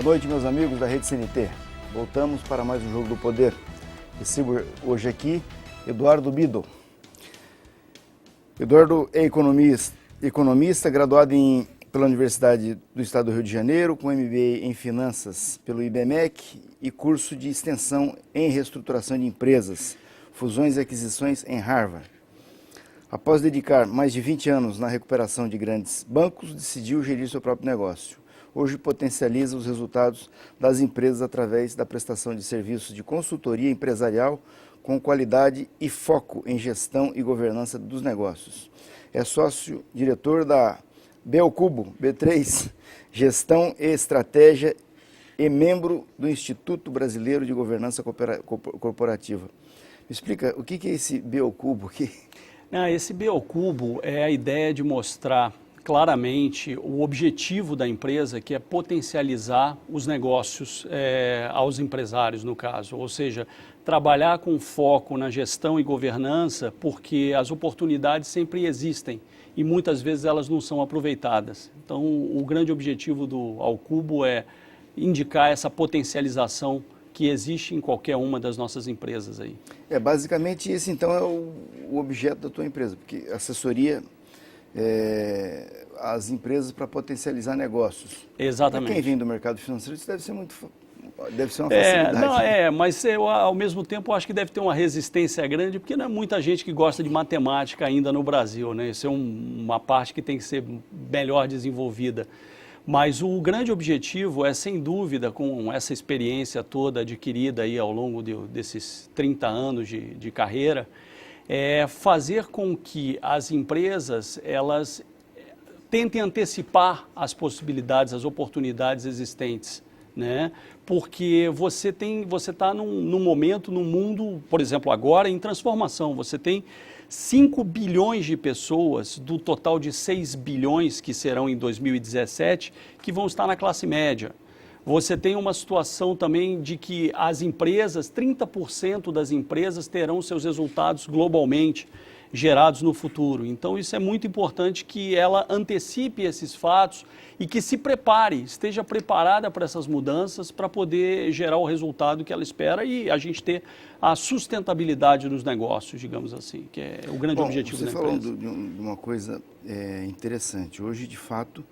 noite, meus amigos da Rede CNT. Voltamos para mais um Jogo do Poder. Recebo hoje aqui Eduardo Biddle. Eduardo é economista graduado pela Universidade do Estado do Rio de Janeiro, com MBA em Finanças pelo IBMEC e curso de extensão em reestruturação de empresas, fusões e aquisições em Harvard. Após dedicar mais de 20 anos na recuperação de grandes bancos, decidiu gerir seu próprio negócio. Hoje potencializa os resultados das empresas através da prestação de serviços de consultoria empresarial com qualidade e foco em gestão e governança dos negócios. É sócio-diretor da Beocubo, B3, Gestão e Estratégia e membro do Instituto Brasileiro de Governança Corporativa. Me explica, o que é esse Beocubo aqui? Esse Beocubo é a ideia de mostrar claramente o objetivo da empresa, que é potencializar os negócios aos empresários, no caso. Ou seja, trabalhar com foco na gestão e governança, porque as oportunidades sempre existem e muitas vezes elas não são aproveitadas. Então, o grande objetivo do Beocubo é indicar essa potencialização que existe em qualquer uma das nossas empresas aí. Basicamente esse então é o objeto da tua empresa, porque assessoria as empresas para potencializar negócios. Exatamente. Para quem vem do mercado financeiro, isso deve ser uma facilidade. Mas ao mesmo tempo eu acho que deve ter uma resistência grande, porque não é muita gente que gosta de matemática ainda no Brasil, né? Isso é uma parte que tem que ser melhor desenvolvida. Mas o grande objetivo é, sem dúvida, com essa experiência toda adquirida aí ao longo desses 30 anos de carreira, é fazer com que as empresas elas tentem antecipar as possibilidades, as oportunidades existentes, né? Porque você está num momento, num mundo, por exemplo, agora em transformação. Você tem 5 bilhões de pessoas, do total de 6 bilhões que serão em 2017, que vão estar na classe média. Você tem uma situação também de que as empresas, 30% das empresas terão seus resultados globalmente gerados no futuro. Então isso é muito importante que ela antecipe esses fatos e que se prepare, esteja preparada para essas mudanças para poder gerar o resultado que ela espera e a gente ter a sustentabilidade dos negócios, digamos assim, que é o grande objetivo da empresa. Você falou de uma coisa interessante. Hoje, de fato,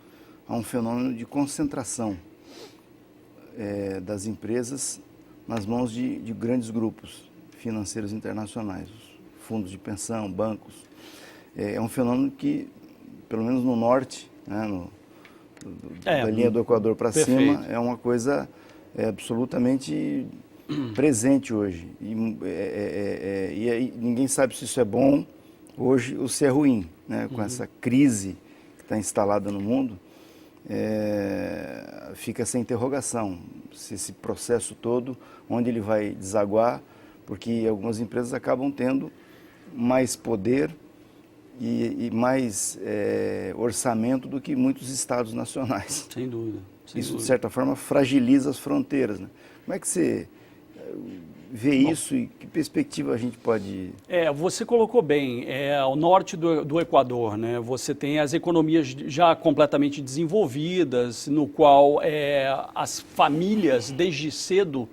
há um fenômeno de concentração das empresas nas mãos de grandes grupos financeiros internacionais, fundos de pensão, bancos. É um fenômeno que, pelo menos no norte, né, da linha do Equador para cima, é uma coisa absolutamente presente hoje. E aí, ninguém sabe se isso é bom hoje ou se é ruim, né? Com essa crise que está instalada no mundo, fica essa interrogação, se esse processo todo, onde ele vai desaguar, porque algumas empresas acabam tendo mais poder e mais orçamento do que muitos estados nacionais. Sem dúvida. Isso, de certa forma, fragiliza as fronteiras, né? Como é que você vê isso e que perspectiva a gente pode... Você colocou bem, ao norte do Equador, né? Você tem as economias já completamente desenvolvidas, no qual as famílias, desde cedo,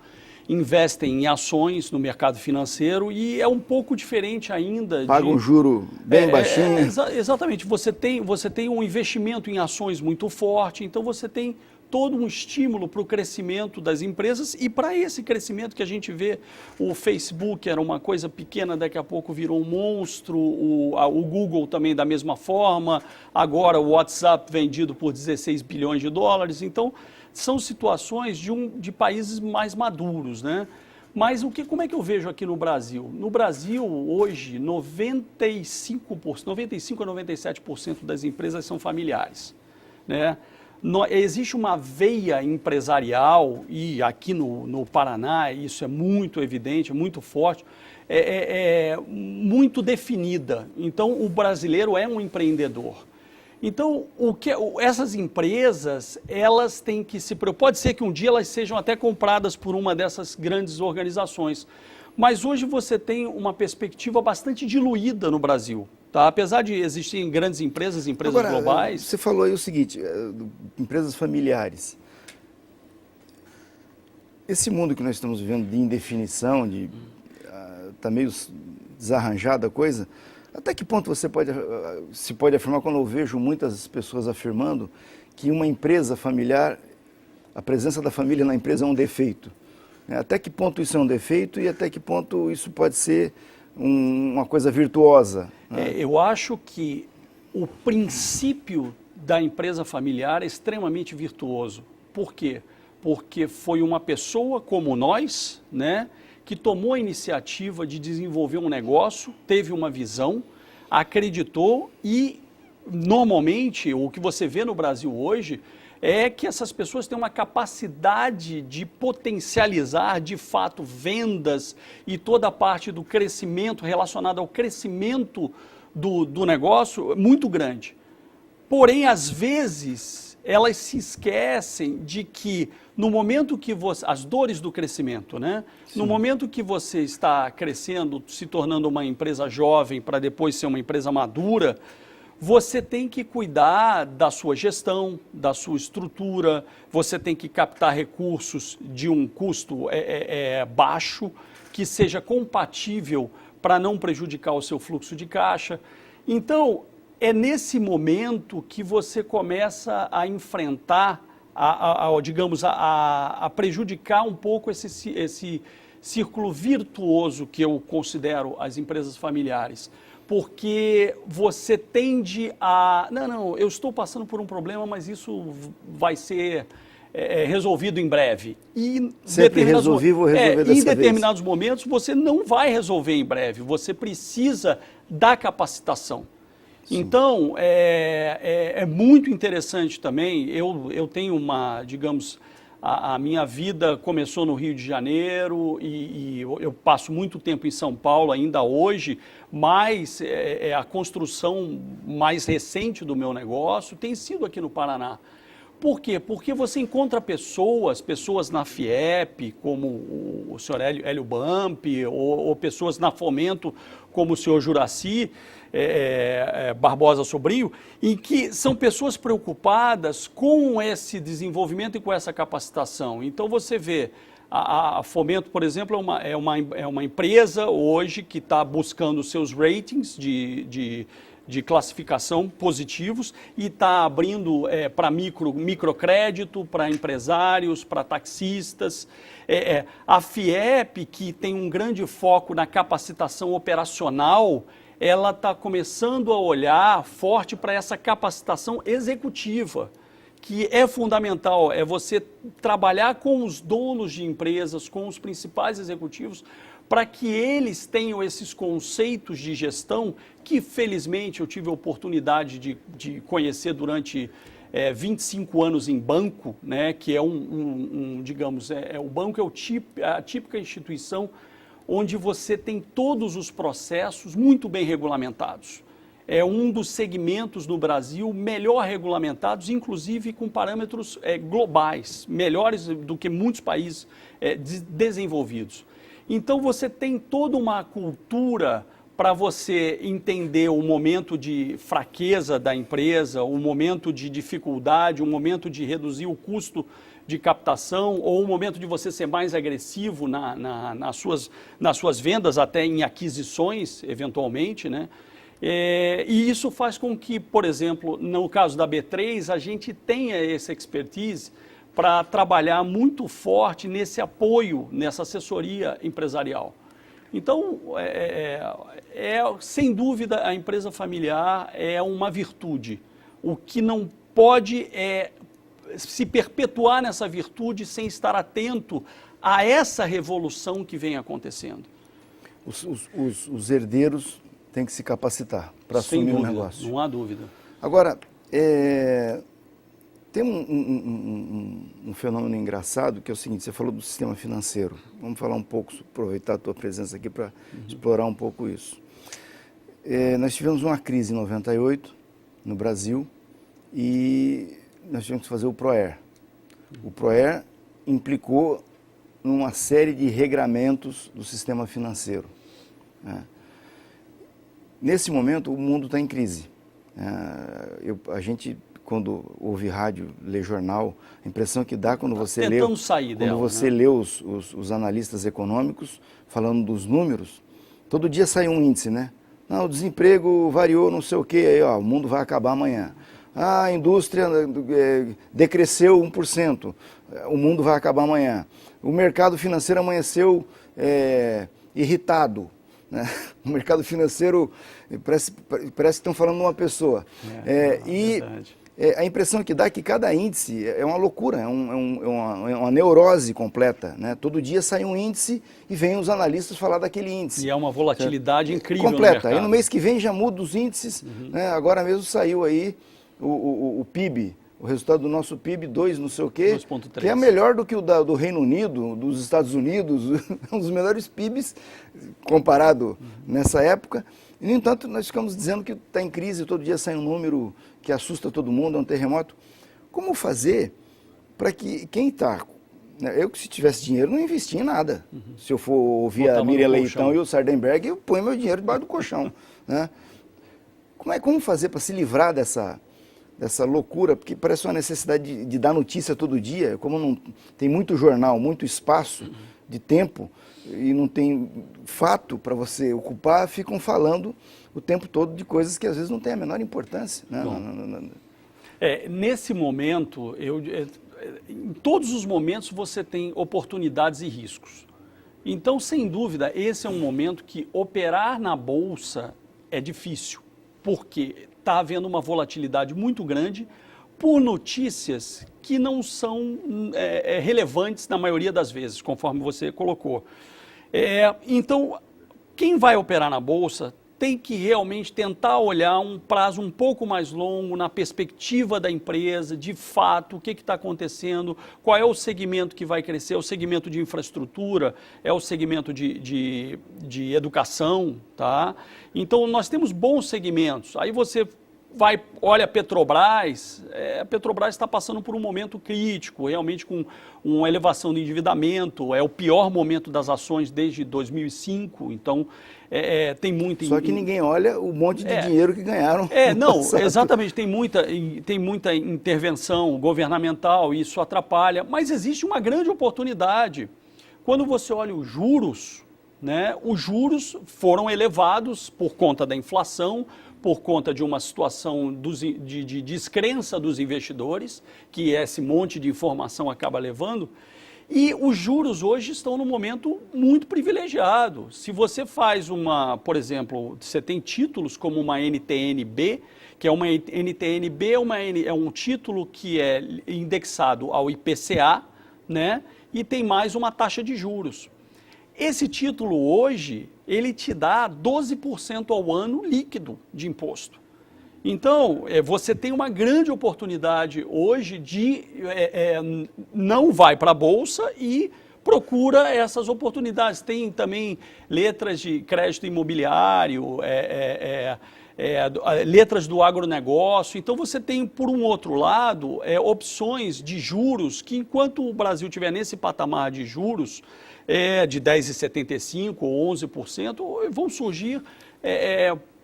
investem em ações no mercado financeiro e é um pouco diferente ainda. Paga um juro bem baixinho. Exatamente. Você tem um investimento em ações muito forte, então você tem todo um estímulo para o crescimento das empresas e para esse crescimento que a gente vê, o Facebook era uma coisa pequena, daqui a pouco virou um monstro, o Google também da mesma forma, agora o WhatsApp vendido por 16 bilhões de dólares, então são situações de países mais maduros, né? Mas como é que eu vejo aqui no Brasil? No Brasil, hoje, 95 a 97% das empresas são familiares, né? Existe uma veia empresarial, e aqui no Paraná isso é muito evidente, muito forte, muito definida. Então, o brasileiro é um empreendedor. Então, essas empresas, elas têm que se preocupar. Pode ser que um dia elas sejam até compradas por uma dessas grandes organizações, mas hoje você tem uma perspectiva bastante diluída no Brasil. Tá? Apesar de existirem grandes empresas Agora, globais... Você falou aí o seguinte, empresas familiares. esse mundo que nós estamos vivendo de indefinição, tá meio desarranjada a coisa, até que ponto você se pode afirmar, quando eu vejo muitas pessoas afirmando que uma empresa familiar, a presença da família na empresa é um defeito? Até que ponto isso é um defeito e até que ponto isso pode ser uma coisa virtuosa? Né? Eu acho que o princípio da empresa familiar é extremamente virtuoso. Por quê? Porque foi uma pessoa como nós, né, que tomou a iniciativa de desenvolver um negócio, teve uma visão, acreditou e, normalmente, o que você vê no Brasil hoje é que essas pessoas têm uma capacidade de potencializar, de fato, vendas e toda a parte do crescimento relacionada ao crescimento do negócio muito grande. Porém, às vezes, elas se esquecem de que no momento que você... As dores do crescimento, né? Sim. No momento que você está crescendo, se tornando uma empresa jovem para depois ser uma empresa madura, você tem que cuidar da sua gestão, da sua estrutura, você tem que captar recursos de um custo baixo, que seja compatível para não prejudicar o seu fluxo de caixa. Então, é nesse momento que você começa a enfrentar, digamos, a prejudicar um pouco esse círculo virtuoso que eu considero as empresas familiares. Porque você tende a... Não, eu estou passando por um problema, mas isso vai ser resolvido em breve. E sempre resolvi, vou resolver dessa vez. Em determinados momentos, você não vai resolver em breve. Você precisa da capacitação. Sim. Então, é muito interessante também. Eu tenho digamos... A minha vida começou no Rio de Janeiro e eu passo muito tempo em São Paulo ainda hoje, mas a construção mais recente do meu negócio tem sido aqui no Paraná. Por quê? Porque você encontra pessoas na FIEP, como o senhor Hélio Bump, ou pessoas na Fomento, como o senhor Juraci Barbosa Sobrinho, em que são pessoas preocupadas com esse desenvolvimento e com essa capacitação. Então você vê, a Fomento, por exemplo, é uma empresa hoje que está buscando seus ratings de classificação positivos e está abrindo para microcrédito, para empresários, para taxistas. A FIEP, que tem um grande foco na capacitação operacional, ela está começando a olhar forte para essa capacitação executiva, que é fundamental, é você trabalhar com os donos de empresas, com os principais executivos, para que eles tenham esses conceitos de gestão que, felizmente, eu tive a oportunidade de conhecer durante 25 anos em banco, né, que é digamos, o banco é a típica instituição onde você tem todos os processos muito bem regulamentados. É um dos segmentos no Brasil melhor regulamentados, inclusive com parâmetros globais, melhores do que muitos países desenvolvidos. Então você tem toda uma cultura para você entender o momento de fraqueza da empresa, o momento de dificuldade, o momento de reduzir o custo de captação ou o momento de você ser mais agressivo nas suas vendas, até em aquisições, eventualmente, né? E isso faz com que, por exemplo, no caso da B3, a gente tenha essa expertise para trabalhar muito forte nesse apoio, nessa assessoria empresarial. Então, sem dúvida, a empresa familiar é uma virtude. O que não pode é se perpetuar nessa virtude sem estar atento a essa revolução que vem acontecendo. Os herdeiros têm que se capacitar para assumir o negócio. Não há dúvida. Agora, tem um fenômeno engraçado que é o seguinte: você falou do sistema financeiro. Vamos falar um pouco, aproveitar a tua presença aqui para explorar um pouco isso. Nós tivemos uma crise em 98 no Brasil e nós tivemos que fazer o PROER. O PROER implicou numa série de regramentos do sistema financeiro. Né? Nesse momento, o mundo está em crise. A gente quando ouve rádio, lê jornal, a impressão que dá quando você tentando sair dela, quando você lê os analistas econômicos falando dos números, todo dia sai um índice, né? Não, o desemprego variou não sei o quê, aí, ó, o mundo vai acabar amanhã. Ah, a indústria decresceu 1%, o mundo vai acabar amanhã. O mercado financeiro amanheceu irritado, né? O mercado financeiro parece que estão falando de uma pessoa. A impressão que dá é que cada índice é uma loucura, é uma neurose completa, né? Todo dia sai um índice e vem os analistas falar daquele índice. E é uma volatilidade incrível completa. no mercado. Aí no mês que vem já muda os índices, né? Agora mesmo saiu aí o PIB, o resultado do nosso PIB, 2 não sei o quê, 2,3. que é melhor do que o do Reino Unido, dos Estados Unidos, um dos melhores PIBs comparado nessa época. E, no entanto, nós ficamos dizendo que está em crise, todo dia sai um número que assusta todo mundo, é um terremoto. Como fazer para que quem está... Eu que se tivesse dinheiro não investia em nada. Se eu for ouvir Botava a Miriam no Leitão colchão. e o Sardenberg, eu ponho meu dinheiro debaixo do colchão, né? Como fazer para se livrar dessa loucura? Porque parece uma necessidade de dar notícia todo dia, como não tem muito jornal, muito espaço de tempo, e não tem fato para você ocupar, ficam falando o tempo todo de coisas que às vezes não têm a menor importância, né? Nesse momento, em todos os momentos você tem oportunidades e riscos. Então, sem dúvida, esse é um momento que operar na Bolsa é difícil, porque está havendo uma volatilidade muito grande por notícias que não são relevantes na maioria das vezes, conforme você colocou. Então, quem vai operar na Bolsa tem que realmente tentar olhar um prazo um pouco mais longo na perspectiva da empresa, de fato, o que está acontecendo, qual é o segmento que vai crescer, é o segmento de infraestrutura, é o segmento de educação, tá? Então, nós temos bons segmentos. Aí você olha a Petrobras está passando por um momento crítico, realmente com uma elevação do endividamento, é o pior momento das ações desde 2005, então tem muito... Só que ninguém olha o monte de dinheiro que ganharam. Não, exatamente, tem muita intervenção governamental, isso atrapalha, mas existe uma grande oportunidade. Quando você olha os juros, né, os juros foram elevados por conta da inflação, por conta de uma situação de descrença dos investidores, que esse monte de informação acaba levando, e os juros hoje estão num momento muito privilegiado. Se você faz por exemplo, você tem títulos como uma NTN-B, que é uma NTN-B, é um título que é indexado ao IPCA, né, e tem mais uma taxa de juros. Esse título hoje, ele te dá 12% ao ano líquido de imposto. Então, você tem uma grande oportunidade hoje de não vai para a Bolsa e procura essas oportunidades. Tem também letras de crédito imobiliário, letras do agronegócio. Então, você tem, por um outro lado, opções de juros que, enquanto o Brasil estiver nesse patamar de juros, de 10,75% ou 11%, vão surgir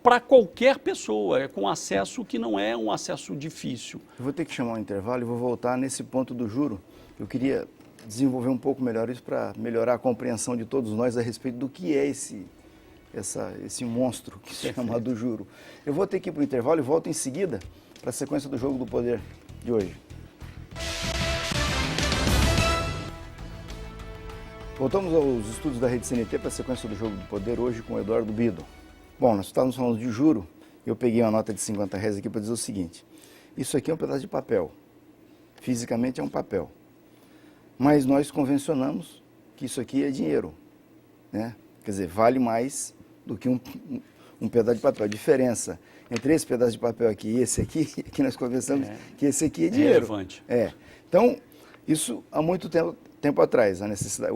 para qualquer pessoa, com acesso que não é um acesso difícil. Eu vou ter que chamar um intervalo e vou voltar nesse ponto do juro. Eu queria desenvolver um pouco melhor isso para melhorar a compreensão de todos nós a respeito do que é esse monstro que se chama do juro. Eu vou ter que ir para o intervalo e volto em seguida para a sequência do Jogo do Poder de hoje. Voltamos aos estudos da Rede CNT para a sequência do Jogo do Poder hoje com o Eduardo Bido. Bom, nós estávamos falando de juro e eu peguei uma nota de R$50 aqui para dizer o seguinte: isso aqui é um pedaço de papel, fisicamente é um papel, mas nós convencionamos que isso aqui é dinheiro, né? Quer dizer, vale mais do que um pedaço de papel. A diferença entre esse pedaço de papel aqui e esse aqui é que nós conversamos que esse aqui é dinheiro. Relevante. Então, isso há muito tempo atrás, a necessidade,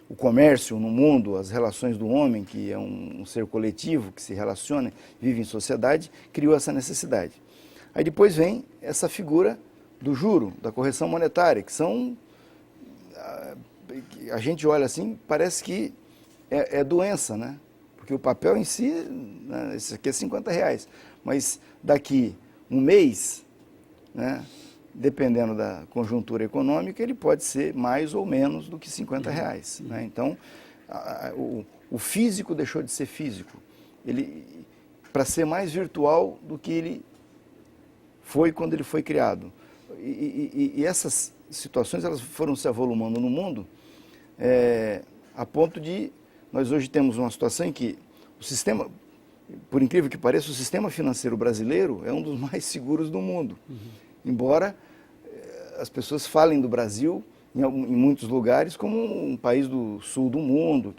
o comércio no mundo, as relações do homem, que é um ser coletivo, que se relaciona, vive em sociedade, criou essa necessidade. Aí depois vem essa figura do juro, da correção monetária, que são... A gente olha assim, parece que é doença, né? Porque o papel em si, né, esse aqui é R$50, mas daqui um mês, né, dependendo da conjuntura econômica, ele pode ser mais ou menos do que R$50. Né? Então, o físico deixou de ser físico. Ele, para ser mais virtual do que ele foi quando ele foi criado. E essas situações elas foram se avolumando no mundo a ponto de nós hoje temos uma situação em que o sistema, por incrível que pareça, o sistema financeiro brasileiro é um dos mais seguros do mundo. Embora as pessoas falem do Brasil em muitos lugares como um país do sul do mundo,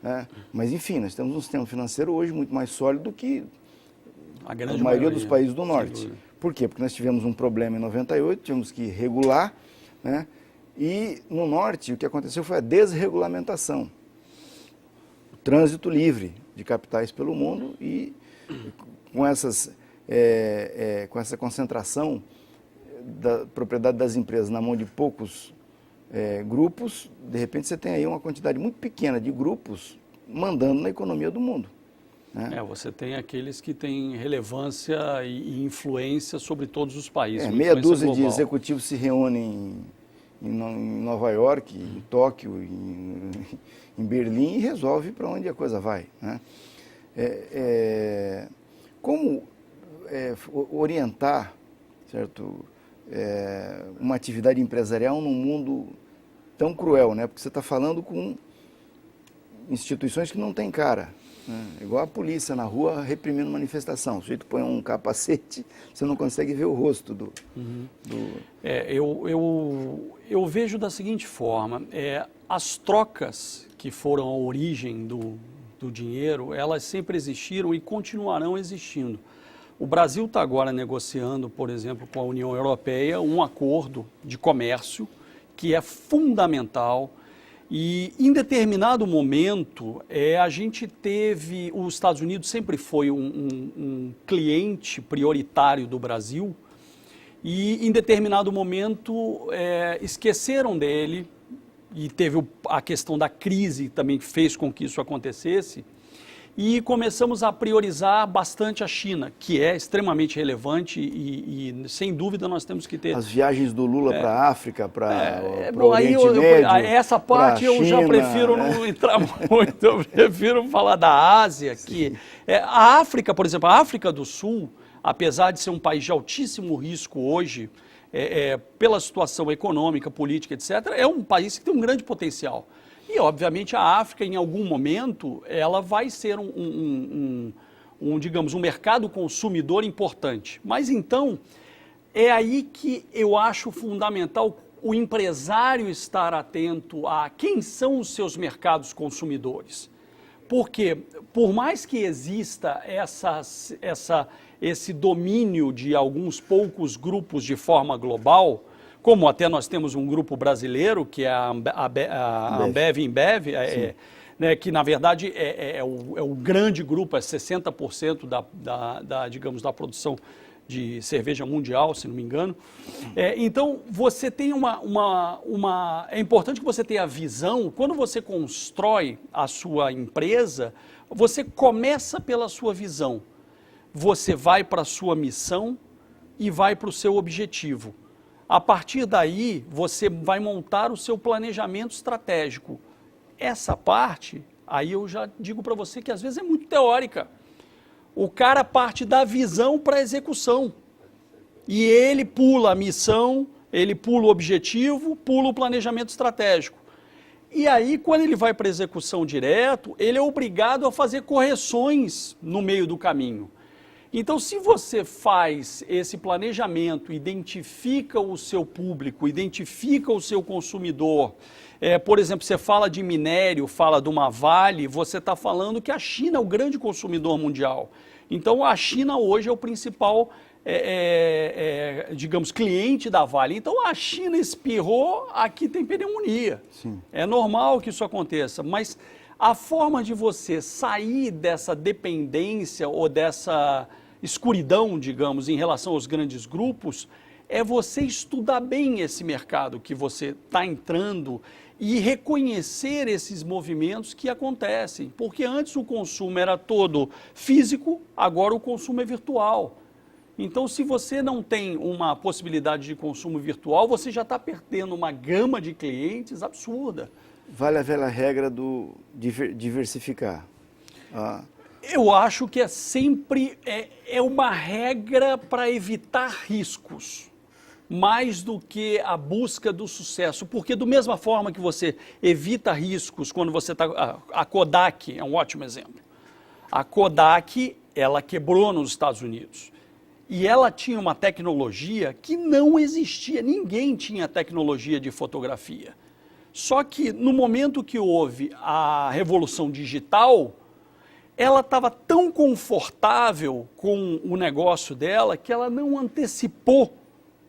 né? Mas enfim, nós temos um sistema financeiro hoje muito mais sólido do que a maioria dos países do norte. Por quê? Porque nós tivemos um problema em 98, tivemos que regular, né? E no norte o que aconteceu foi a desregulamentação, o trânsito livre de capitais pelo mundo e com com essa concentração da propriedade das empresas na mão de poucos grupos, de repente você tem aí uma quantidade muito pequena de grupos mandando na economia do mundo. Né? Você tem aqueles que têm relevância e influência sobre todos os países. Meia dúzia de executivos se reúnem em Nova York, em Tóquio, em Berlim e resolve para onde a coisa vai. Né? Como orientar, certo, uma atividade empresarial num mundo tão cruel, né? Porque você está falando com instituições que não têm cara. Né? Igual a polícia na rua reprimindo manifestação. O sujeito põe um capacete, você não consegue ver o rosto do... Eu vejo da seguinte forma, as trocas que foram a origem do dinheiro, elas sempre existiram e continuarão existindo. O Brasil está agora negociando, por exemplo, com a União Europeia, um acordo de comércio que é fundamental. E em determinado momento, a gente teve, os Estados Unidos sempre foi um cliente prioritário do Brasil, e em determinado momento esqueceram dele, e teve a questão da crise também que fez com que isso acontecesse, e começamos a priorizar bastante a China, que é extremamente relevante e sem dúvida nós temos que ter... As viagens do Lula para a África, para o Oriente Médio, essa parte eu já prefiro não entrar muito, eu prefiro falar da Ásia, que a África, por exemplo, a África do Sul, apesar de ser um país de altíssimo risco hoje, pela situação econômica, política, etc., é um país que tem um grande potencial. E, obviamente, a África, em algum momento, ela vai ser digamos, um mercado consumidor importante. Mas, então, é aí que eu acho fundamental o empresário estar atento a quem são os seus mercados consumidores. Porque, por mais que exista esse domínio de alguns poucos grupos de forma global, como até nós temos um grupo brasileiro, que é a Ambev, né, que na verdade é o grande grupo, 60% digamos, da produção de cerveja mundial, se não me engano. Então, você tem é importante que você tenha a visão, quando você constrói a sua empresa, você começa pela sua visão, você vai para a sua missão e vai para o seu objetivo. A partir daí, você vai montar o seu planejamento estratégico. Essa parte, aí eu já digo para você que às vezes é muito teórica. O cara parte da visão para a execução. E ele pula a missão, ele pula o objetivo, pula o planejamento estratégico. E aí, quando ele vai para a execução direto, ele é obrigado a fazer correções no meio do caminho. Então, se você faz esse planejamento, identifica o seu público, identifica o seu consumidor, por exemplo, você fala de minério, fala de uma Vale, você está falando que a China é o grande consumidor mundial. Então, a China hoje é o principal, digamos, cliente da Vale. Então, a China espirrou, aqui tem pneumonia. Sim. É normal que isso aconteça, mas a forma de você sair dessa dependência ou dessa escuridão, digamos, em relação aos grandes grupos, é você estudar bem esse mercado que você está entrando e reconhecer esses movimentos que acontecem. Porque antes o consumo era todo físico, agora o consumo é virtual. Então, se você não tem uma possibilidade de consumo virtual, você já está perdendo uma gama de clientes absurda. Vale a velha regra do diversificar. Eu acho que sempre é uma regra para evitar riscos, mais do que a busca do sucesso. Porque da mesma forma que você evita riscos quando você está... A Kodak é um ótimo exemplo. A Kodak, ela quebrou nos Estados Unidos. E ela tinha uma tecnologia que não existia, ninguém tinha tecnologia de fotografia. Só que no momento que houve a revolução digital, ela estava tão confortável com o negócio dela que ela não antecipou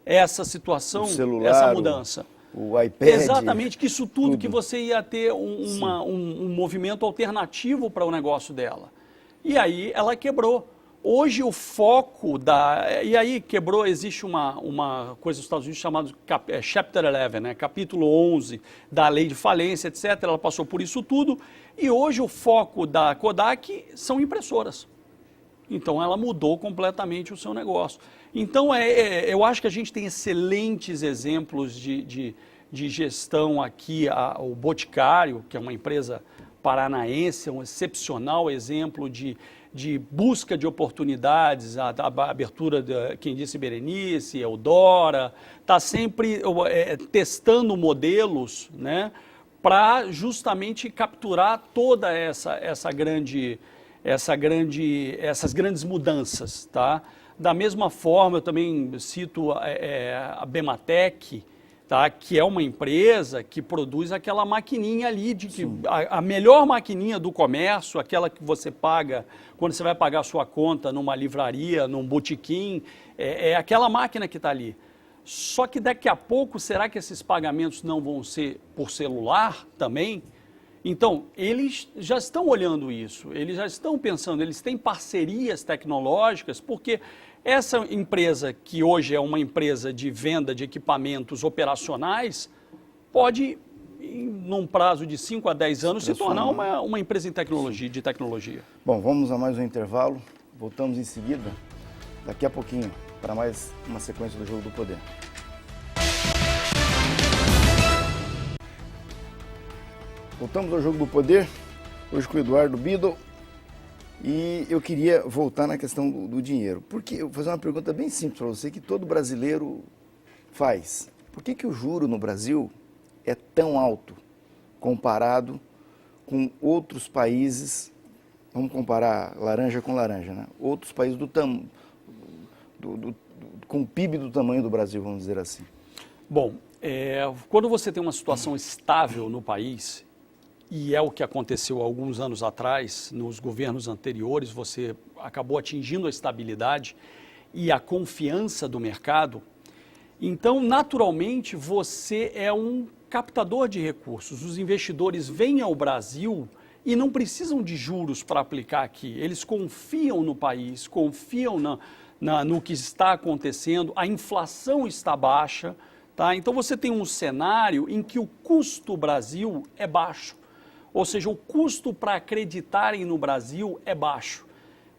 essa situação, celular, essa mudança. O iPad. Exatamente, que isso tudo que você ia ter um movimento alternativo para o negócio dela. E aí ela quebrou. Hoje o foco e aí quebrou, existe uma coisa nos Estados Unidos chamada Chapter 11, né? Capítulo 11 da lei de falência, etc. Ela passou por isso tudo e hoje o foco da Kodak são impressoras. Então ela mudou completamente o seu negócio. Então eu acho que a gente tem excelentes exemplos de gestão aqui. O Boticário, que é uma empresa paranaense, é um excepcional exemplo de busca de oportunidades, a abertura, quem disse Berenice, Eudora, está sempre testando modelos, né, para justamente capturar toda essas grandes mudanças, tá? Da mesma forma, eu também cito a Bematec, tá? Que é uma empresa que produz aquela maquininha ali, a melhor maquininha do comércio, aquela que você paga quando você vai pagar a sua conta numa livraria, num botequim, é aquela máquina que está ali. Só que daqui a pouco, será que esses pagamentos não vão ser por celular também? Então, eles já estão olhando isso, eles já estão pensando, eles têm parcerias tecnológicas, porque essa empresa, que hoje é uma empresa de venda de equipamentos operacionais, pode, num prazo de 5 a 10 anos, se tornar uma empresa de tecnologia. Bom, vamos a mais um intervalo, voltamos em seguida, daqui a pouquinho, para mais uma sequência do Jogo do Poder. Voltamos ao Jogo do Poder, hoje com o Eduardo Biddle, e eu queria voltar na questão do dinheiro. Porque eu vou fazer uma pergunta bem simples para você, que todo brasileiro faz. Por que o juro no Brasil é tão alto comparado com outros países? Vamos comparar laranja com laranja, né? Outros países com o PIB do tamanho do Brasil, vamos dizer assim. Bom, quando você tem uma situação estável no país, e é o que aconteceu há alguns anos atrás, nos governos anteriores, você acabou atingindo a estabilidade e a confiança do mercado. Então, naturalmente, você é um captador de recursos. Os investidores vêm ao Brasil e não precisam de juros para aplicar aqui. Eles confiam no país, confiam no que está acontecendo, a inflação está baixa, tá? Então, você tem um cenário em que o custo Brasil é baixo. Ou seja, o custo para acreditarem no Brasil é baixo.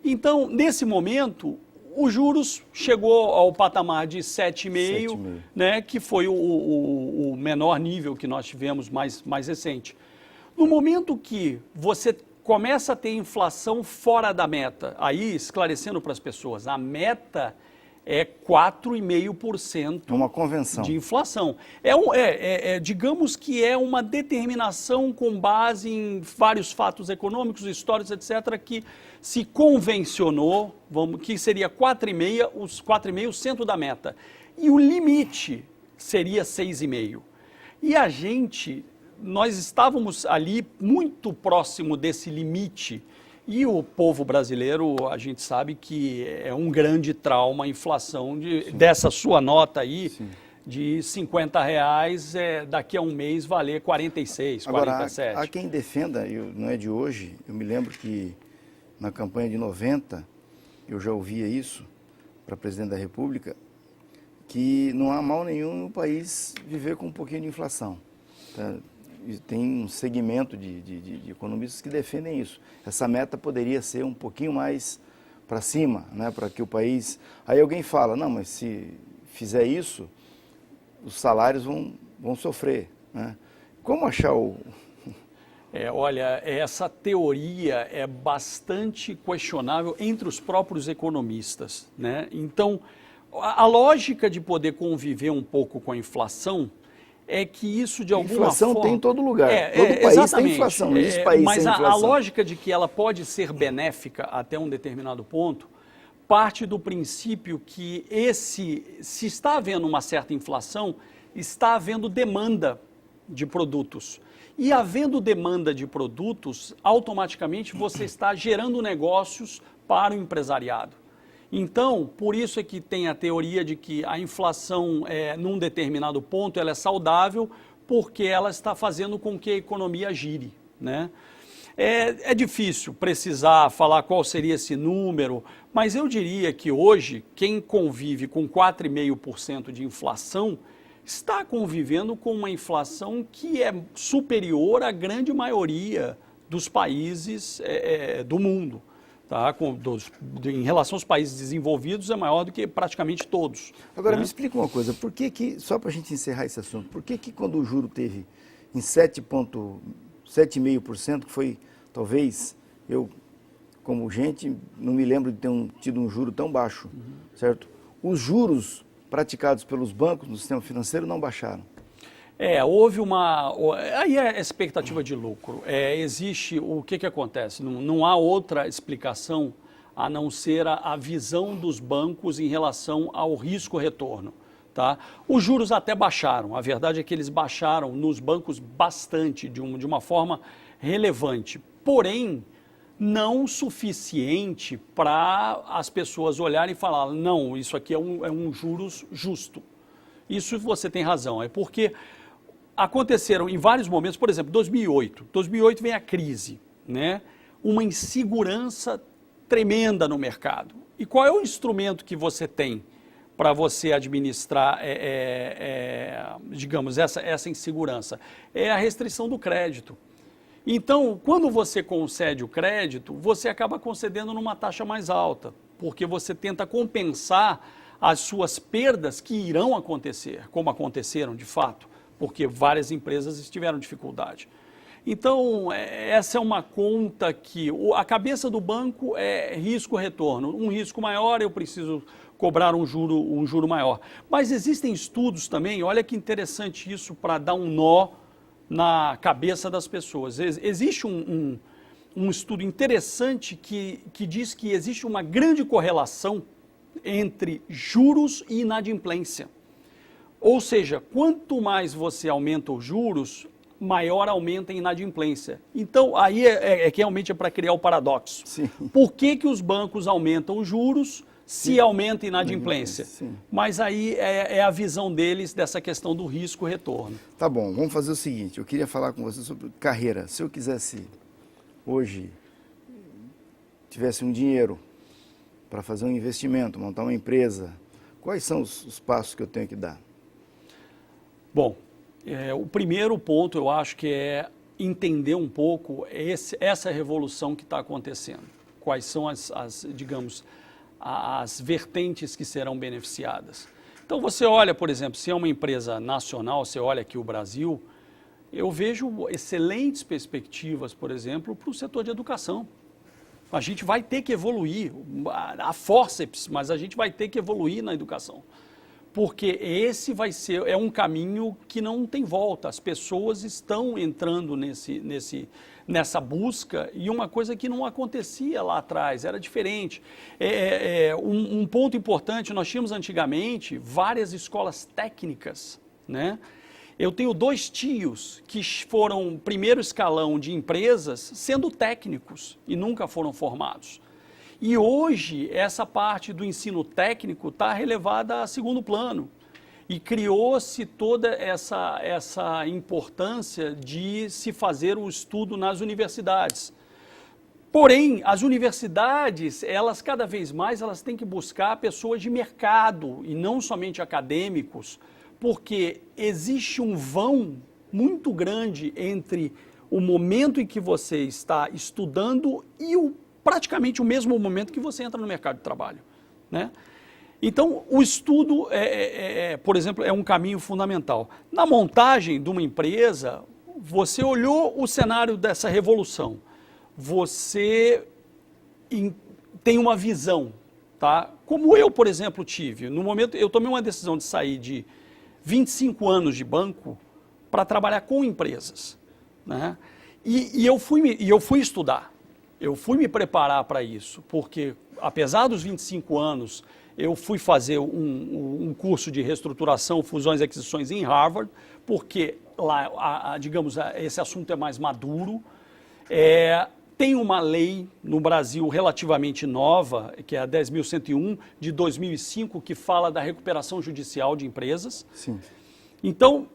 Então, nesse momento, os juros chegou ao patamar de 7,5, né, que foi o menor nível que nós tivemos mais recente. No momento que você começa a ter inflação fora da meta, aí esclarecendo para as pessoas, a meta é 4,5% uma convenção de inflação. Digamos que é uma determinação com base em vários fatos econômicos, históricos, etc., que se convencionou, que seria 4,5%, os 4,5% o centro da meta. E o limite seria 6,5%. E nós estávamos ali muito próximo desse limite. E o povo brasileiro, a gente sabe que é um grande trauma a inflação dessa sua nota aí, sim, de R$50, daqui a um mês valer 46, Agora, 47. Há quem defenda, não é de hoje, eu me lembro que na campanha de 90, eu já ouvia isso para presidente da República, que não há mal nenhum no país viver com um pouquinho de inflação. Tá? Tem um segmento de economistas que defendem isso. Essa meta poderia ser um pouquinho mais para cima, né, para que o país... Aí alguém fala, não, mas se fizer isso, os salários vão sofrer, né? Como achar o... Olha, essa teoria é bastante questionável entre os próprios economistas, né? Então, a lógica de poder conviver um pouco com a inflação é que isso de alguma forma... Inflação tem em todo lugar, todo país exatamente. tem inflação, não existe país mas sem inflação. a lógica de que ela pode ser benéfica até um determinado ponto parte do princípio que se está havendo uma certa inflação, está havendo demanda de produtos. E havendo demanda de produtos, automaticamente você está gerando negócios para o empresariado. Então, por isso é que tem a teoria de que a inflação, num determinado ponto, ela é saudável, porque ela está fazendo com que a economia gire, né? É difícil precisar falar qual seria esse número, mas eu diria que hoje, quem convive com 4,5% de inflação, está convivendo com uma inflação que é superior à grande maioria dos países do mundo. Tá? Em relação aos países desenvolvidos, é maior do que praticamente todos. Agora, né? me explica uma coisa, por que, só para a gente encerrar esse assunto, por que quando o juro teve em 7,5%, que foi, talvez, eu, como gente, não me lembro de ter tido um juro tão baixo, certo? Os juros praticados pelos bancos no sistema financeiro não baixaram. Houve aí é expectativa de lucro. Existe, o que acontece? Não há outra explicação a não ser a visão dos bancos em relação ao risco-retorno. Tá? Os juros até baixaram, a verdade é que eles baixaram nos bancos bastante, de uma forma relevante. Porém, não suficiente para as pessoas olharem e falar, não, isso aqui é um juros justo. Isso você tem razão, é porque aconteceram em vários momentos, por exemplo, 2008. 2008 vem a crise, né? Uma insegurança tremenda no mercado. E qual é o instrumento que você tem para você administrar, digamos, essa insegurança? É a restrição do crédito. Então, quando você concede o crédito, você acaba concedendo numa taxa mais alta, porque você tenta compensar as suas perdas que irão acontecer, como aconteceram de fato, porque várias empresas tiveram dificuldade. Então, essa é uma conta que a cabeça do banco é risco-retorno. Um risco maior, eu preciso cobrar um juro maior. Mas existem estudos também, olha que interessante isso para dar um nó na cabeça das pessoas. Existe um estudo interessante que diz que existe uma grande correlação entre juros e inadimplência. Ou seja, quanto mais você aumenta os juros, maior aumenta a inadimplência. Então, aí que realmente é para criar o paradoxo. Sim. Por que os bancos aumentam os juros se aumenta a inadimplência? Sim. Mas aí é a visão deles dessa questão do risco-retorno. Tá bom, vamos fazer o seguinte, eu queria falar com você sobre carreira. Se eu quisesse, hoje, tivesse um dinheiro para fazer um investimento, montar uma empresa, quais são os passos que eu tenho que dar? Bom, o primeiro ponto eu acho que é entender um pouco essa revolução que está acontecendo. Quais são digamos, as vertentes que serão beneficiadas. Então você olha, por exemplo, se é uma empresa nacional, você olha aqui o Brasil, eu vejo excelentes perspectivas, por exemplo, para o setor de educação. A gente vai ter que evoluir, a fórceps, mas a gente vai ter que evoluir na educação. Porque esse é um caminho que não tem volta. As pessoas estão entrando nessa busca e uma coisa que não acontecia lá atrás, era diferente. Um ponto importante, nós tínhamos antigamente várias escolas técnicas, né? Eu tenho 2 tios que foram primeiro escalão de empresas sendo técnicos e nunca foram formados. E hoje, essa parte do ensino técnico está relevada a segundo plano. E criou-se toda essa importância de se fazer o estudo nas universidades. Porém, as universidades, elas cada vez mais têm que buscar pessoas de mercado e não somente acadêmicos, porque existe um vão muito grande entre o momento em que você está estudando e o praticamente o mesmo momento que você entra no mercado de trabalho, né? Então, o estudo, por exemplo, é um caminho fundamental. Na montagem de uma empresa, você olhou o cenário dessa revolução, você tem uma visão, tá? Como eu, por exemplo, tive. No momento, eu tomei uma decisão de sair de 25 anos de banco para trabalhar com empresas, né? E eu fui estudar, eu fui me preparar para isso, porque apesar dos 25 anos, eu fui fazer um curso de reestruturação, fusões e aquisições em Harvard, porque lá, digamos, esse assunto é mais maduro. Tem uma lei no Brasil relativamente nova, que é a 10.101 de 2005, que fala da recuperação judicial de empresas. Sim. Então,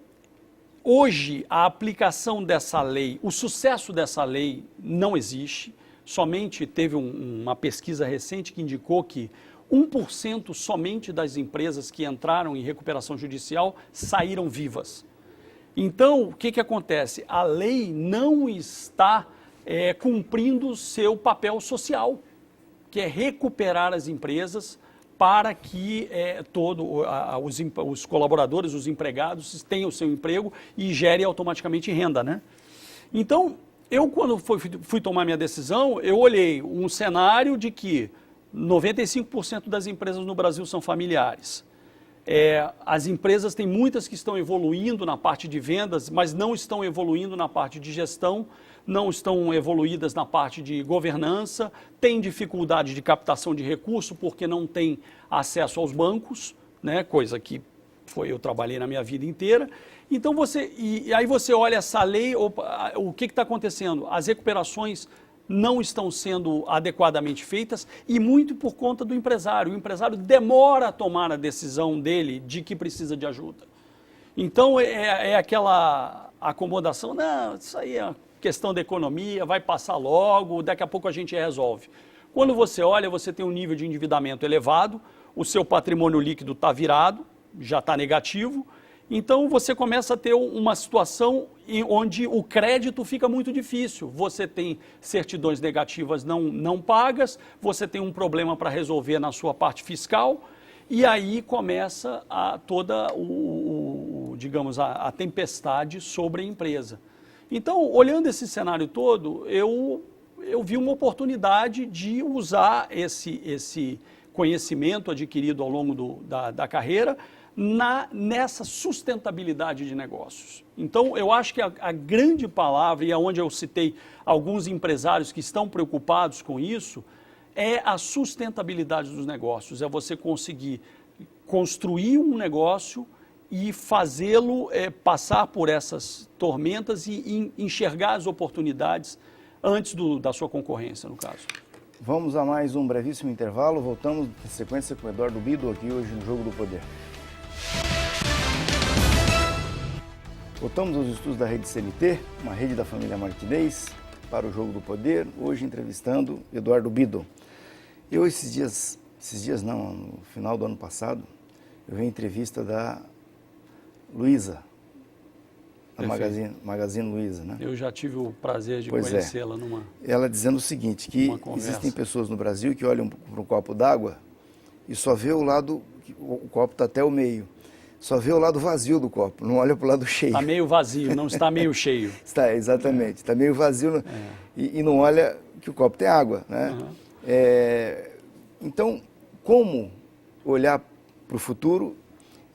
hoje, a aplicação dessa lei, o sucesso dessa lei não existe. Somente teve uma pesquisa recente que indicou que 1% somente das empresas que entraram em recuperação judicial saíram vivas. Então, o que acontece? A lei não está cumprindo o seu papel social, que é recuperar as empresas para que os colaboradores, os empregados tenham o seu emprego e gerem automaticamente renda, né? Então, eu quando fui tomar minha decisão, eu olhei um cenário de que 95% das empresas no Brasil são familiares. As empresas têm muitas que estão evoluindo na parte de vendas, mas não estão evoluindo na parte de gestão, não estão evoluídas na parte de governança, têm dificuldade de captação de recurso porque não têm acesso aos bancos, né? Coisa que eu trabalhei na minha vida inteira. Então aí você olha essa lei, o que está acontecendo? As recuperações não estão sendo adequadamente feitas e muito por conta do empresário. O empresário demora a tomar a decisão dele de que precisa de ajuda. Então é aquela acomodação, não, isso aí é questão da economia, vai passar logo, daqui a pouco a gente resolve. Quando você olha, você tem um nível de endividamento elevado, o seu patrimônio líquido está virado, já está negativo, então você começa a ter uma situação onde o crédito fica muito difícil. Você tem certidões negativas não pagas, você tem um problema para resolver na sua parte fiscal, e aí começa toda digamos, a tempestade sobre a empresa. Então, olhando esse cenário todo, eu vi uma oportunidade de usar esse conhecimento adquirido ao longo da carreira nessa sustentabilidade de negócios. Então, eu acho que a grande palavra, e aonde eu citei alguns empresários que estão preocupados com isso, é a sustentabilidade dos negócios, é você conseguir construir um negócio e fazê-lo passar por essas tormentas e enxergar as oportunidades antes da sua concorrência, no caso. Vamos a mais um brevíssimo intervalo, voltamos em sequência com o Eduardo Bido aqui hoje no Jogo do Poder. Voltamos aos estudos da Rede CNT, uma rede da família Martinez, para o Jogo do Poder, hoje entrevistando Eduardo Bido. Eu esses dias não, no final do ano passado, eu vi a entrevista da Luiza, da Magazine Luiza, né? Eu já tive o prazer de conhecê-la numa... Ela dizendo o seguinte, que existem pessoas no Brasil que olham para um copo d'água e só vê o lado, o copo está até o meio, só vê o lado vazio do copo, não olha para o lado cheio. Está meio vazio, não está meio cheio. Está, exatamente, está meio vazio e não olha que o copo tem água, né? Uhum. Então, como olhar para o futuro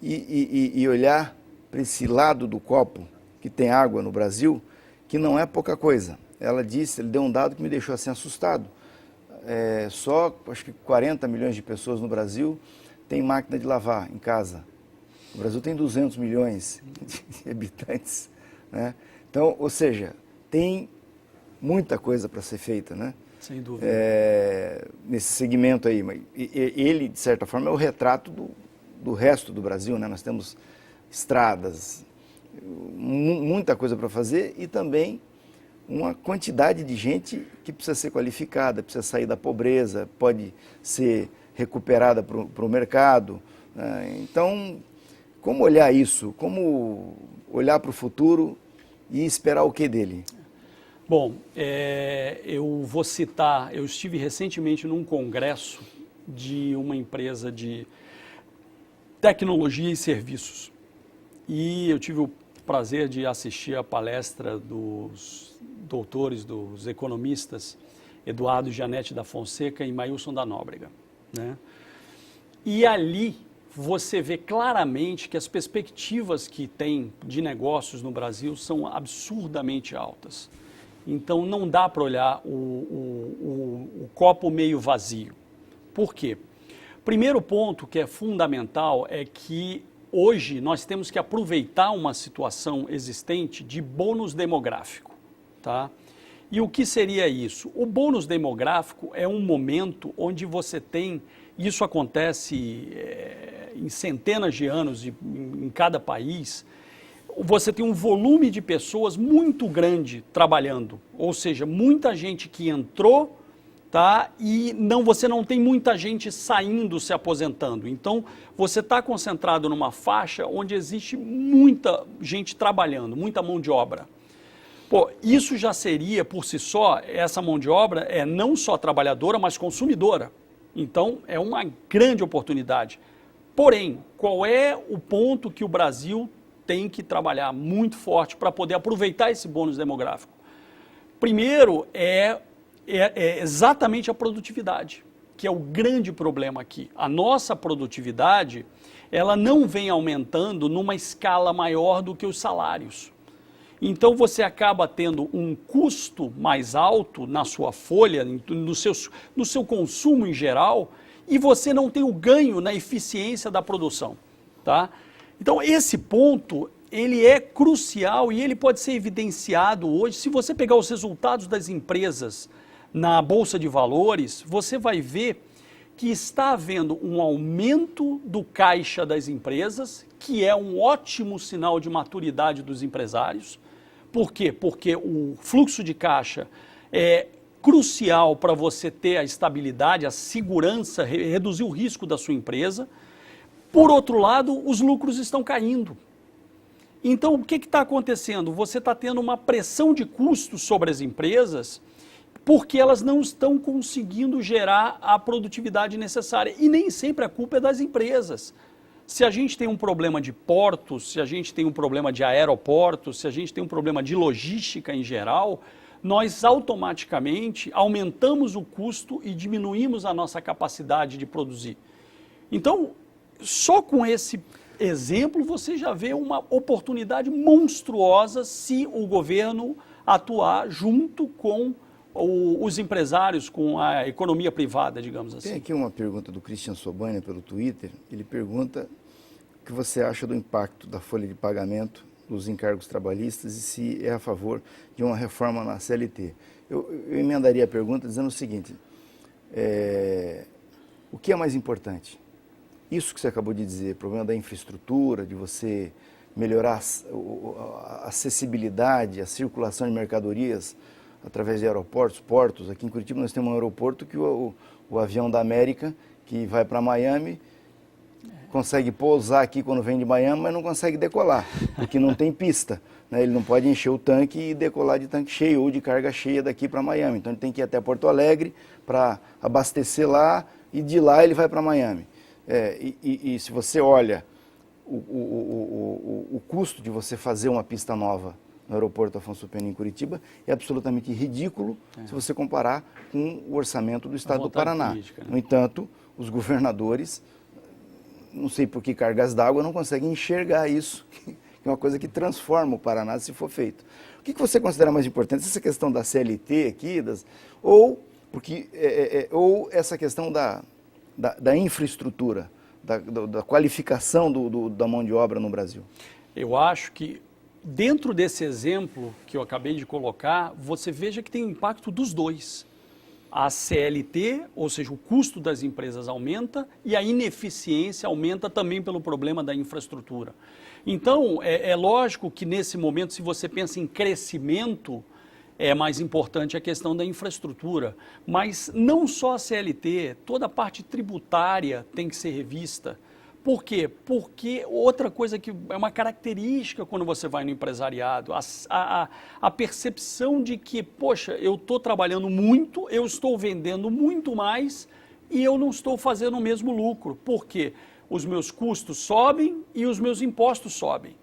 e olhar para esse lado do copo que tem água no Brasil, que não é pouca coisa. Ele deu um dado que me deixou assim assustado. Só, acho que 40 milhões de pessoas no Brasil têm máquina de lavar em casa. O Brasil tem 200 milhões de habitantes, né? Então, ou seja, tem muita coisa para ser feita, né? Sem dúvida. Nesse segmento aí. Ele, de certa forma, é o retrato do resto do Brasil, né? Nós temos estradas, muita coisa para fazer e também uma quantidade de gente que precisa ser qualificada, precisa sair da pobreza, pode ser recuperada para o mercado, né? Então, como olhar isso? Como olhar para o futuro e esperar o que dele? Bom, eu vou citar, eu estive recentemente num congresso de uma empresa de tecnologia e serviços e eu tive o prazer de assistir a palestra dos doutores, dos economistas Eduardo Janete da Fonseca e Mailson da Nóbrega, né? E ali você vê claramente que as perspectivas que tem de negócios no Brasil são absurdamente altas. Então não dá para olhar o copo meio vazio. Por quê? Primeiro ponto que é fundamental é que hoje nós temos que aproveitar uma situação existente de bônus demográfico, tá? E o que seria isso? O bônus demográfico é um momento onde você tem, isso acontece em centenas de anos em cada país, você tem um volume de pessoas muito grande trabalhando, ou seja, muita gente que entrou, tá? E você não tem muita gente saindo, se aposentando. Então, você está concentrado numa faixa onde existe muita gente trabalhando, muita mão de obra. Pô, isso já seria, por si só, essa mão de obra é não só trabalhadora, mas consumidora. Então, é uma grande oportunidade. Porém, qual é o ponto que o Brasil tem que trabalhar muito forte para poder aproveitar esse bônus demográfico? Primeiro, é exatamente a produtividade, que é o grande problema aqui. A nossa produtividade, ela não vem aumentando numa escala maior do que os salários. Então você acaba tendo um custo mais alto na sua folha, no seu consumo em geral, e você não tem o ganho na eficiência da produção, tá? Então esse ponto, ele é crucial e ele pode ser evidenciado hoje. Se você pegar os resultados das empresas na Bolsa de Valores, você vai ver que está havendo um aumento do caixa das empresas, que é um ótimo sinal de maturidade dos empresários. Por quê? Porque o fluxo de caixa é crucial para você ter a estabilidade, a segurança, reduzir o risco da sua empresa. Por outro lado, os lucros estão caindo. Então, o que está acontecendo? Você está tendo uma pressão de custos sobre as empresas porque elas não estão conseguindo gerar a produtividade necessária. E nem sempre a culpa é das empresas. Se a gente tem um problema de portos, se a gente tem um problema de aeroportos, se a gente tem um problema de logística em geral, nós automaticamente aumentamos o custo e diminuímos a nossa capacidade de produzir. Então, só com esse exemplo você já vê uma oportunidade monstruosa se o governo atuar junto com os empresários, com a economia privada, digamos assim. Tem aqui uma pergunta do Christian Sobania pelo Twitter. Ele pergunta o que você acha do impacto da folha de pagamento dos encargos trabalhistas e se é a favor de uma reforma na CLT. Eu emendaria a pergunta dizendo o seguinte, o que é mais importante? Isso que você acabou de dizer, problema da infraestrutura, de você melhorar a acessibilidade, a circulação de mercadorias através de aeroportos, portos. Aqui em Curitiba nós temos um aeroporto que o avião da América, que vai para Miami, consegue pousar aqui quando vem de Miami, mas não consegue decolar, porque não tem pista, né? Ele não pode encher o tanque e decolar de tanque cheio ou de carga cheia daqui para Miami. Então ele tem que ir até Porto Alegre para abastecer lá e de lá ele vai para Miami. E se você olha o custo de você fazer uma pista nova no aeroporto Afonso Pena em Curitiba, é absolutamente ridículo se você comparar com o orçamento do estado do Paraná. Política, né? No entanto, os governadores, não sei por que cargas d'água, não conseguem enxergar isso, que é uma coisa que transforma o Paraná se for feito. O que você considera mais importante? Essa questão da CLT aqui, ou essa questão da infraestrutura, da qualificação da mão de obra no Brasil? Eu acho que dentro desse exemplo que eu acabei de colocar, você veja que tem um impacto dos dois. A CLT, ou seja, o custo das empresas aumenta e a ineficiência aumenta também pelo problema da infraestrutura. Então, é lógico que nesse momento, se você pensa em crescimento, é mais importante a questão da infraestrutura. Mas não só a CLT, toda a parte tributária tem que ser revista. Por quê? Porque outra coisa que é uma característica quando você vai no empresariado, a percepção de que, poxa, eu estou trabalhando muito, eu estou vendendo muito mais e eu não estou fazendo o mesmo lucro. Por quê? Os meus custos sobem e os meus impostos sobem.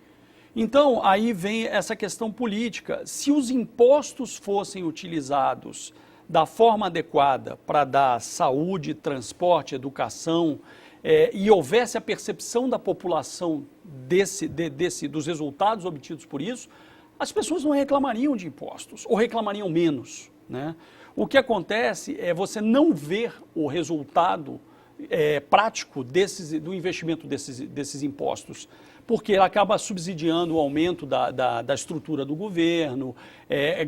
Então, aí vem essa questão política. Se os impostos fossem utilizados da forma adequada para dar saúde, transporte, educação, e houvesse a percepção da população dos resultados obtidos por isso, as pessoas não reclamariam de impostos, ou reclamariam menos, né? O que acontece é você não ver o resultado prático do investimento desses impostos, porque ela acaba subsidiando o aumento da estrutura do governo,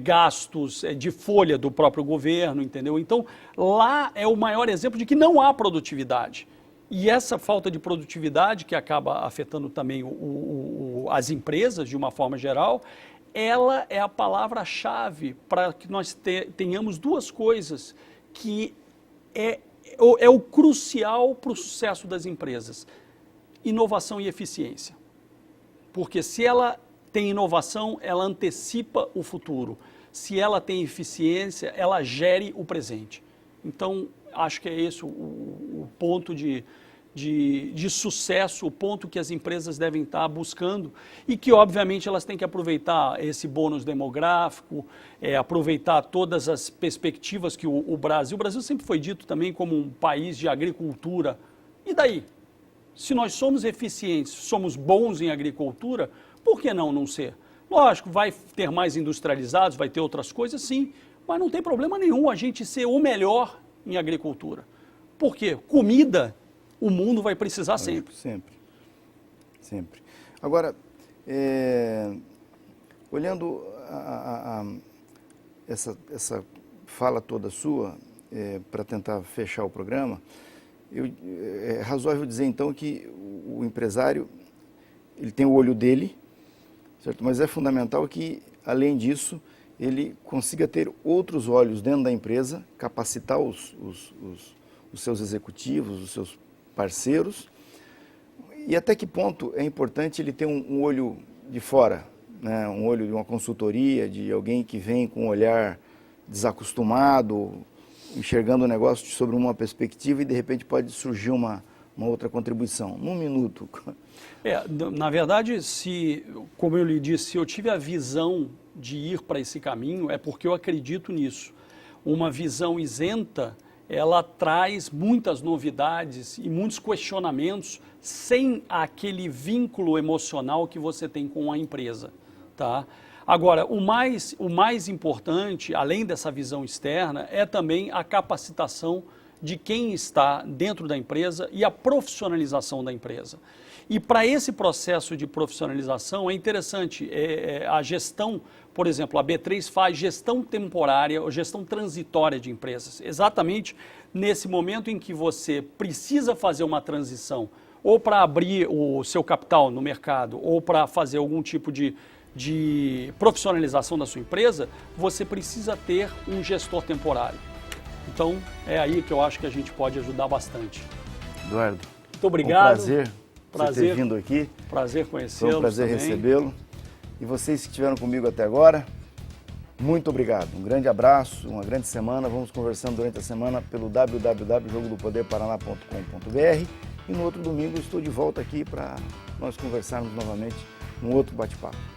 gastos de folha do próprio governo, entendeu? Então, lá é o maior exemplo de que não há produtividade. E essa falta de produtividade, que acaba afetando também as empresas de uma forma geral, ela é a palavra-chave para que nós tenhamos duas coisas que é o crucial para o sucesso das empresas: inovação e eficiência. Porque se ela tem inovação, ela antecipa o futuro. Se ela tem eficiência, ela gere o presente. Então, acho que é esse o ponto de sucesso, o ponto que as empresas devem estar buscando e que, obviamente, elas têm que aproveitar esse bônus demográfico, aproveitar todas as perspectivas que o Brasil sempre foi dito também como um país de agricultura. E daí? Se nós somos eficientes, somos bons em agricultura, por que não ser? Lógico, vai ter mais industrializados, vai ter outras coisas, sim, mas não tem problema nenhum a gente ser o melhor em agricultura. Por quê? Comida, o mundo vai precisar sempre. Sempre. Agora, olhando essa fala toda sua, para tentar fechar o programa, é razoável dizer então que o empresário ele tem o olho dele, certo? Mas é fundamental que, além disso, ele consiga ter outros olhos dentro da empresa, capacitar os seus executivos, os seus parceiros, e até que ponto é importante ele ter um olho de fora, né? Um olho de uma consultoria, de alguém que vem com um olhar desacostumado, enxergando o negócio sobre uma perspectiva e de repente pode surgir uma outra contribuição. Num minuto. Na verdade, como eu lhe disse, se eu tive a visão de ir para esse caminho, é porque eu acredito nisso. Uma visão isenta, ela traz muitas novidades e muitos questionamentos sem aquele vínculo emocional que você tem com a empresa, tá? Agora, o mais importante, além dessa visão externa, é também a capacitação de quem está dentro da empresa e a profissionalização da empresa. E para esse processo de profissionalização é interessante, a gestão, por exemplo, a B3 faz gestão temporária ou gestão transitória de empresas, exatamente nesse momento em que você precisa fazer uma transição, ou para abrir o seu capital no mercado, ou para fazer algum tipo de profissionalização da sua empresa, você precisa ter um gestor temporário. Então, é aí que eu acho que a gente pode ajudar bastante. Eduardo, muito obrigado. Um prazer ter vindo aqui. Prazer conhecê-lo. Foi um prazer recebê-lo. E vocês que estiveram comigo até agora, muito obrigado. Um grande abraço, uma grande semana. Vamos conversando durante a semana pelo www.jogodopoderparaná.com.br e no outro domingo eu estou de volta aqui para nós conversarmos novamente um outro bate-papo.